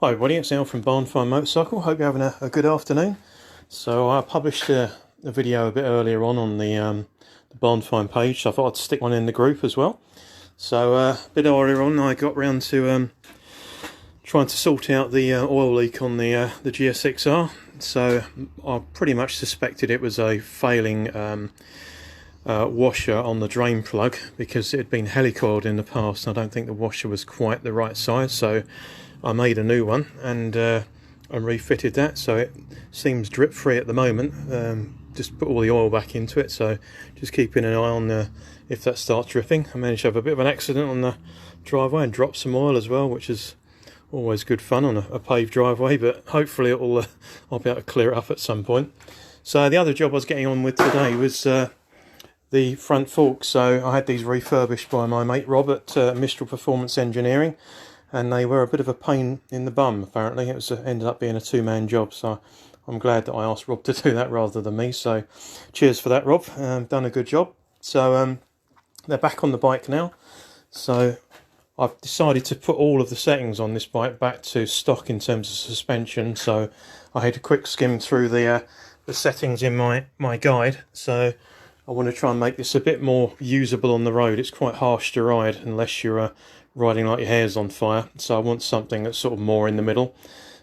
Hi everybody, it's Al from Barnfindmotorcycle. Hope you're having a good afternoon. So I published a video a bit earlier on the Barnfind page, so I thought I'd stick one in the group as well. So a bit earlier on I got round to trying to sort out the oil leak on the GSXR. So I pretty much suspected it was a failing washer on the drain plug, because it had been helicoiled in the past. I don't think the washer was quite the right size, so I made a new one and refitted that, so it seems drip free at the moment. Just put all the oil back into it, so just keeping an eye on if that starts dripping. I managed to have a bit of an accident on the driveway and drop some oil as well, which is always good fun on a paved driveway, but hopefully I'll be able to clear it up at some point. So the other job I was getting on with today was the front forks. So I had these refurbished by my mate Rob at Mistral Performance Engineering, and they were a bit of a pain in the bum. Apparently it was ended up being a two-man job, so I'm glad that I asked Rob to do that rather than me, so cheers for that, Rob. Done a good job. So they're back on the bike now, so I've decided to put all of the settings on this bike back to stock in terms of suspension. So I had a quick skim through the settings in my guide, so I want to try and make this a bit more usable on the road. It's quite harsh to ride unless you're riding like your hair's on fire, so I want something that's sort of more in the middle.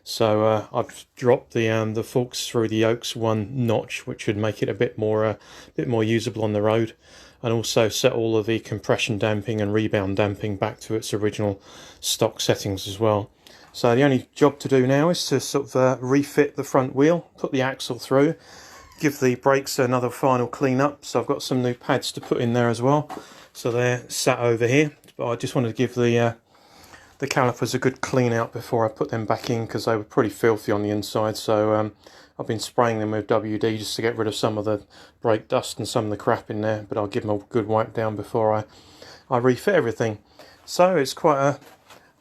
So I've dropped the forks through the yokes one notch, which would make it a bit more usable on the road, and also set all of the compression damping and rebound damping back to its original stock settings as well. So the only job to do now is to sort of refit the front wheel, put the axle through, give the brakes another final clean up. So I've got some new pads to put in there as well, so they're sat over here. But I just wanted to give the calipers a good clean out before I put them back in, because they were pretty filthy on the inside. So I've been spraying them with WD just to get rid of some of the brake dust and some of the crap in there, but I'll give them a good wipe down before I refit everything. So it's quite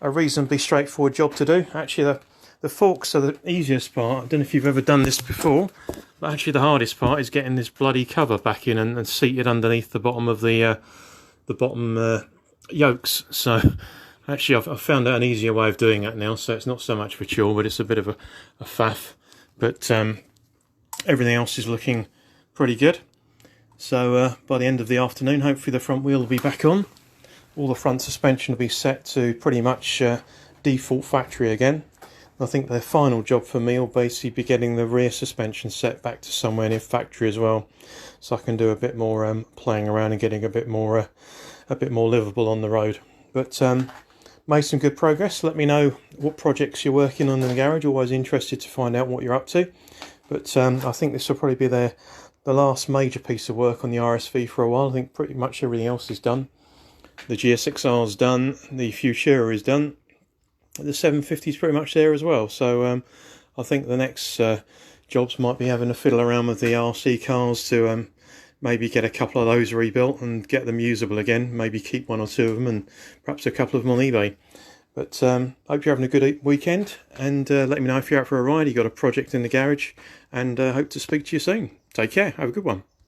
a reasonably straightforward job to do. Actually the forks are the easiest part. I don't know if you've ever done this before, but actually the hardest part is getting this bloody cover back in and seated underneath the bottom of the bottom yokes. So actually I've found out an easier way of doing that now, so it's not so much of a chore, but it's a bit of a faff. But everything else is looking pretty good. So by the end of the afternoon, hopefully the front wheel will be back on. All the front suspension will be set to pretty much default factory again. I think the final job for me will basically be getting the rear suspension set back to somewhere near factory as well, so I can do a bit more playing around and getting a bit more livable on the road. But made some good progress. Let me know what projects you're working on in the garage. Always interested to find out what you're up to. But I think this will probably be the last major piece of work on the RSV for a while. I think pretty much everything else is done. The GSXR is done. The Futura is done. The 750 is pretty much there as well. So I think the next jobs might be having a fiddle around with the RC cars to maybe get a couple of those rebuilt and get them usable again. Maybe keep one or two of them and perhaps a couple of them on eBay. But hope you're having a good weekend, and let me know if you're out for a ride, you've got a project in the garage, and hope to speak to you soon. Take care, have a good one.